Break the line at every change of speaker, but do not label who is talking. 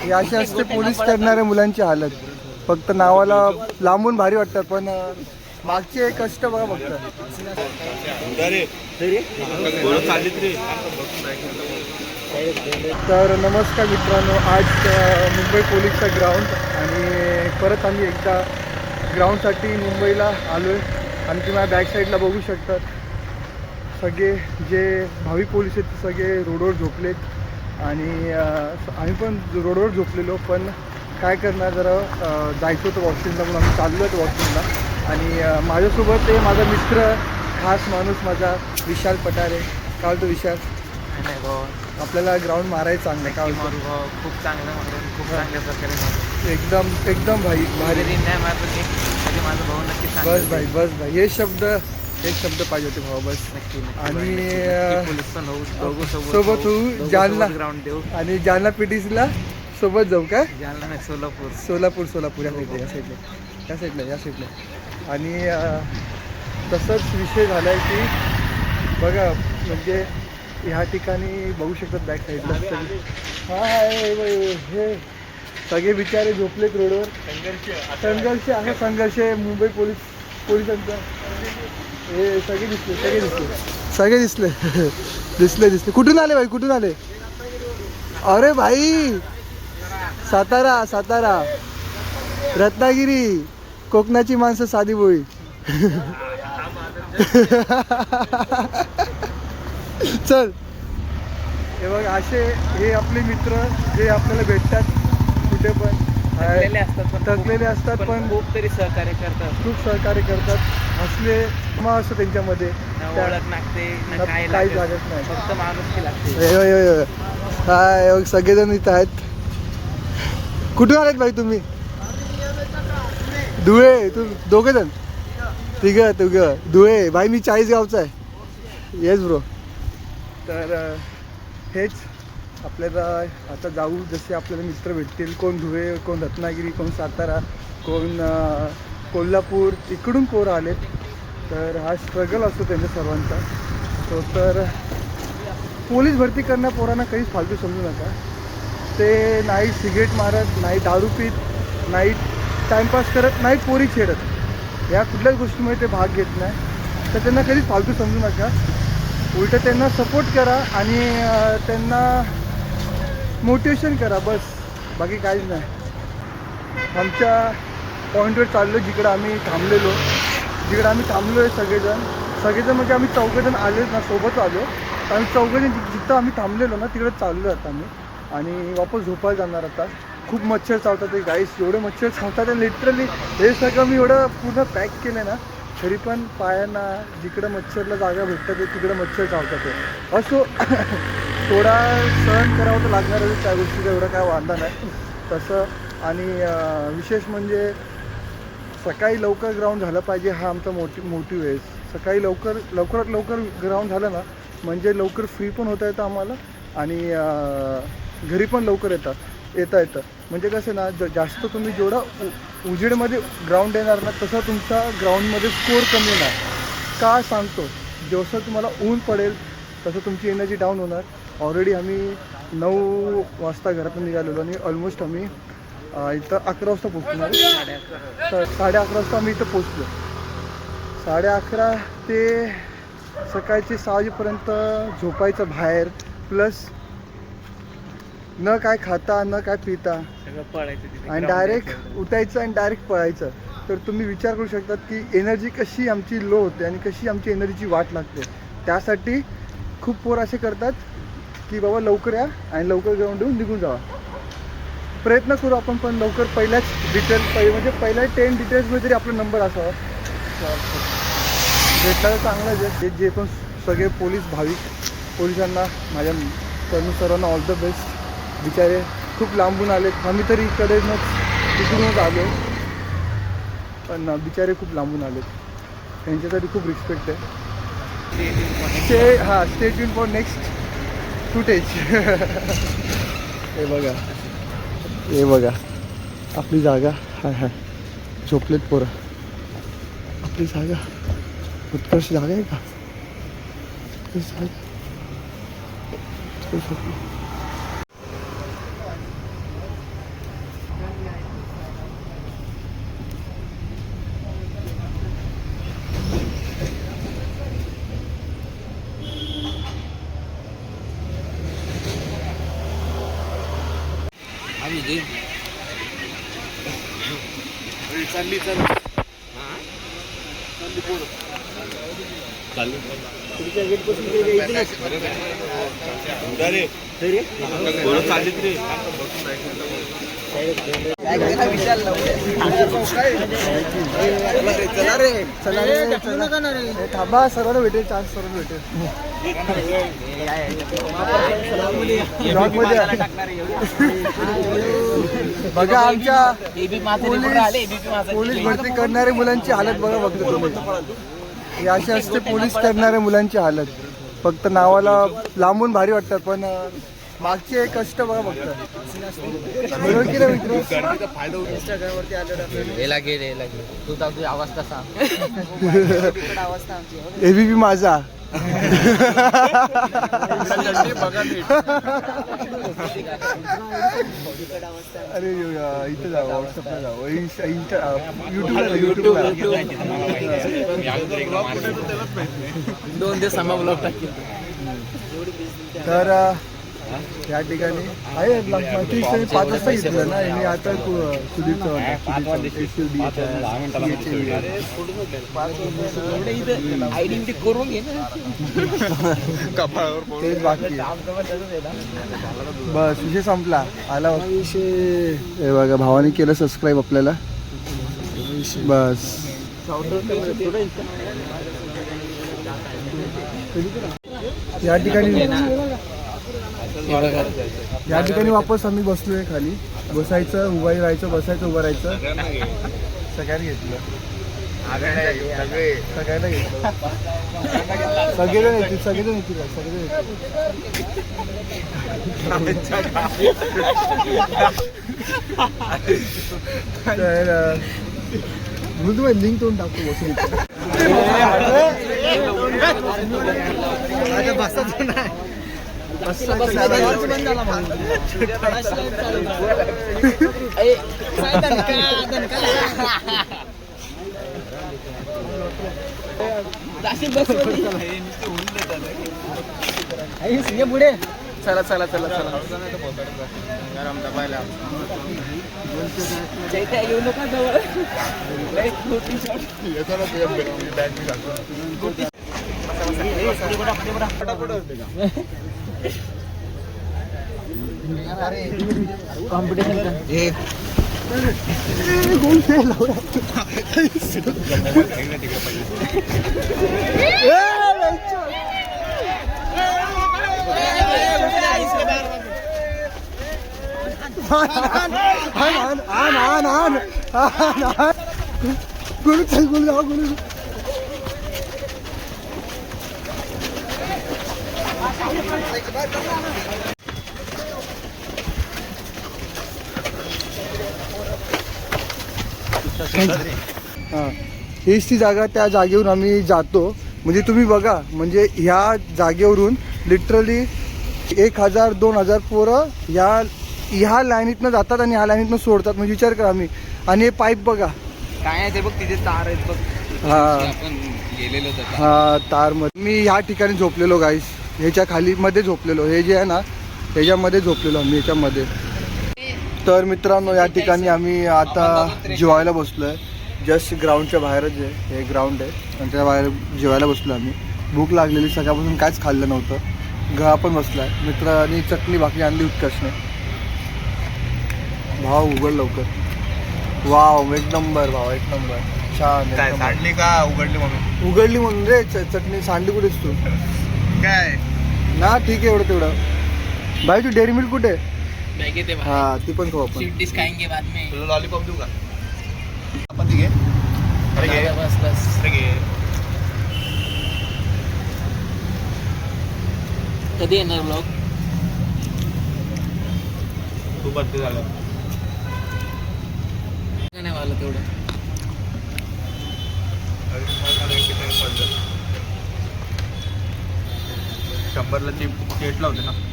हे असे असते पोलीस करणाऱ्या मुलांची हालत. फक्त नावाला लांबून भारी वाटतात पण मागचे कष्ट बघा फक्त. तर नमस्कार मित्रांनो, आज मुंबई पोलीसचा ग्राउंड आणि परत आम्ही एकदा ग्राउंडसाठी मुंबईला आलो आहे. आणि तुम्ही बॅक साईडला बघू शकतात सगळे जे भावी पोलीस आहेत ते सगळे रोडवर झोपलेत आणि आम्ही पण रोडवर झोपलेलो. पण काय करणार, जरा जायचं होतं वॉशरूमला म्हणून आम्ही चाललो होतो वॉशरूमला. आणि माझ्यासोबत ते माझा मित्र, खास माणूस माझा विशाल पठारे. काय होतं विशाल? आपल्याला ग्राउंड मारायचं चांगलं. काय होतं?
खूप चांगलं मारून खूप चांगल्या प्रकारे
एकदम एकदम भाई भारी.
नाही मारतो ते माझा भाऊ नक्की.
बस भाई, बस भाई, हे शब्द पाहिजे होते भाऊ, बस.
नक्की.
आणि
पोलीस पण होऊ
सोबत होऊ जालना
ग्राउंड देऊ
आणि जालना पीटीसीला सोबत जाऊ. काय
जालना नाही, सोलापूर
या साईडला. आणि तसंच विषय झाला आहे की बघा, म्हणजे ह्या ठिकाणी बघू शकतात बॅक साईडला हे सगळे बिचारे झोपलेत रोडवर. संघर्ष मुंबई पोलिसांचा. हे सगळे दिसले. कुठून आले भाई, कुठून आले? अरे भाई, सातारा, रत्नागिरी, कोकणाची माणसं साधी बोळी. चल, हे बघ असे हे आपले मित्र जे आपल्याला भेटतात कुठे पण. थकलेले असतात पण
खूप तरी सहकार्य करतात.
खूप सहकार्य करतात. हसले मग असतं त्यांच्यामध्ये,
ओळख लागते
काही लागत नाही,
फक्त माणुसकी लागते.
काय सगळेजण इथं आहेत. कुठून आलेत भाई तुम्ही? धुळे. तू दोघे जण? तिघं धुळे. भाई मी 40 गावचा आहे. Yes bro. तर हेच आपल्याला आता जाऊ, जसे आपल्याला मित्र भेटतील. कोण धुळे, कोण रत्नागिरी, कोण सातारा, कोण कोल्हापूर, इकडून पोरं आलेत. तर हा स्ट्रगल असतो त्यांच्या सर्वांचा. तर पोलीस भरती करण्या पोरांना काहीच फालतू समजू नका. ते नाही सिगरेट मारत, नाही दारू पीत, नाही टाईमपास करत, नाही पोरी छेडत, या कुठल्याच गोष्टीमुळे ते भाग घेत नाही. तर त्यांना कधीच फालतू समजू नका. उलटं त्यांना सपोर्ट करा आणि त्यांना मोटिवेशन करा, बस. बाकी काहीच नाही. आमच्या पॉईंटवर चाललो जिकडं आम्ही थांबलो आहे. सगळेजण म्हणजे आम्ही 4 जण आले ना, सोबत आलो. आम्ही 4 जण जिथं आम्ही थांबलेलो ना तिकडे चाललो आता आम्ही. आणि वापस झोपायला जाणार आता. खूप मच्छर चावतात ते गाईस, एवढे मच्छर चावतात. लिटरली हे सगळं मी एवढं पूर्ण पॅक केलं ना, तरी पण पायांना जिकडं मच्छरला जागा भेटतात तिकडं मच्छर चावतात ते. असो थोडा सहन करावं तर लागणारच त्या गोष्टीचा, एवढा काय वांधा नाही तसं. आणि विशेष म्हणजे सकाळी लवकर ग्राउंड झालं पाहिजे, हा आमचा मोटिव्ह आहे. सकाळी लवकरात लवकर ग्राउंड झालं ना, म्हणजे लवकर फ्री पण होता येतं आम्हाला आणि घरी पण लवकर येता येतं. म्हणजे कसं ना, जास्त तुम्ही जेवढा उजेडमध्ये ग्राउंड येणार ना, तसं तुमचा ग्राउंडमध्ये स्कोअर कमी येणार. का सांगतो, जसं तुम्हाला ऊन पडेल तसं तुमची एनर्जी डाऊन होणार. ऑलरेडी आम्ही 9 वाजता घरातून निघालेलो आणि ऑलमोस्ट आम्ही इथं 11 वाजता पोचणार. तर 11:30 वाजता आम्ही इथं पोचलो. 11:30 ते सकाळचे 6 वाजेपर्यंत झोपायचं बाहेर, प्लस न काय खाता न काय पिता आणि डायरेक्ट उठायचं आणि डायरेक्ट पळायचं. तर तुम्ही विचार करू शकतात की एनर्जी कशी आमची लो होते आणि कशी आमची एनर्जीची वाट लागते. त्यासाठी खूप पोर असे करतात की बाबा लवकर या आणि लवकर ग्राउंड देऊन निघून जावा. प्रयत्न करू आपण पण लवकर पहिल्या 10 डिटेल्समध्ये तरी आपला नंबर असावा. भेटला तर चांगलाच आहे. जे पण सगळे भाविक पोलिसांना माझ्या सर्वांना ऑल द बेस्ट. बिचारे खूप लांबून आलेत. आम्ही तरी तिकडूनच आलो, पण बिचारे खूप लांबून आलेत. त्यांच्यासाठी खूप रिस्पेक्ट आहे. Stay tune for next footage. हे बघा आपली जागा. झोपलेत पोरं. आपली जागा उत्कर्ष जागा आहे का?
चालली
थांबा, सर्वांना भेटेल चान्स, सर्वांना भेटेल. बघा आमच्या पोलीस भरती करणाऱ्या मुलांची हालत बघा फक्त तुम्ही. हे अशी असते पोलीस करणाऱ्या मुलांची हालत. फक्त नावाला लांबून भारी वाटतात पण मागचे कष्ट बघा फक्त. बरोबर की नाही मित्र? एबीपी माझा. अरे इथं जाऊ, व्हॉट्सअपला जाऊ, युट्यूबला.
2 दिवस ब्लॉग टाकेल.
तर या ठिकाणी आहे 5 वाजता घेतलं ना मी आता सुधीर
करून घे ना.
तेच बाकी बस विषय संपला. आला विषय. हे बघा भावाने केलं सबस्क्राईब आपल्याला. बस या ठिकाणी वापस आम्ही बसलोय खाली. बसायचं उभा राहायचं, बसायचं उभं राहायचं. सगळ्यांनी घेतलं, सगळ्यांना घेतलं. सगळेजण येतील, सगळेजण येतील, सगळेजण येतील. तर म्हणून तुम्हाला लिंक करून टाकतो बसून. बसायचं नाही.
पुढे चला चला चला चला. येऊ नका जवळ. कॉम्पिटिशन
गोल फेल. हीच ती जागा. त्या जागेवरून आम्ही जातो. म्हणजे तुम्ही बघा, म्हणजे ह्या जागेवरून लिटरली 1000-2000 पोरं ह्या लाईनीतनं जातात आणि ह्या लाईनीतनं सोडतात. म्हणजे विचार करा आम्ही. आणि हे पाईप बघा
काय आहे ते बघ, तिथे तार आहेत बघ.
आपण गेलेलो हा तार मध्ये. मी ह्या ठिकाणी झोपलेलो गाईस. ह्याच्या खाली मध्ये झोपलेलो. हे जे आहे ना ह्याच्यामध्ये झोपलेलो आम्ही ह्याच्यामध्ये. तर मित्रांनो या ठिकाणी आम्ही आता जेवायला बसलोय. जस्ट ग्राउंडच्या बाहेरच आहे, हे ग्राउंड आहे आणि त्या बाहेर जेवायला बसलो आम्ही. भूक लागलेली, सकाळपासून काहीच खाल्लं नव्हतं. घा पण बसलाय. मित्रांनी चटणी भाकरी आणली उत्कर्षने. भाव उघड लवकर. वाव एक नंबर भाव, एक नंबर. छान.
सांडली का उघडली म्हणून?
उघडली म्हणून रे. चटणी सांडली कुठेस तू?
काय
ना ठीक आहे एवढं तेवढं. भाई तू डेअरी मिल्क कुठे? हा ती पण खाऊ आपण.
तुला लॉलीपॉप देऊ का? आपण घे. अरे घे
बस बस.
अरे घे.
कधी येणार ब्लॉग?
तू बद्दल झालं
नाही मला तेवढं.
$100ला ती केटला होते ना.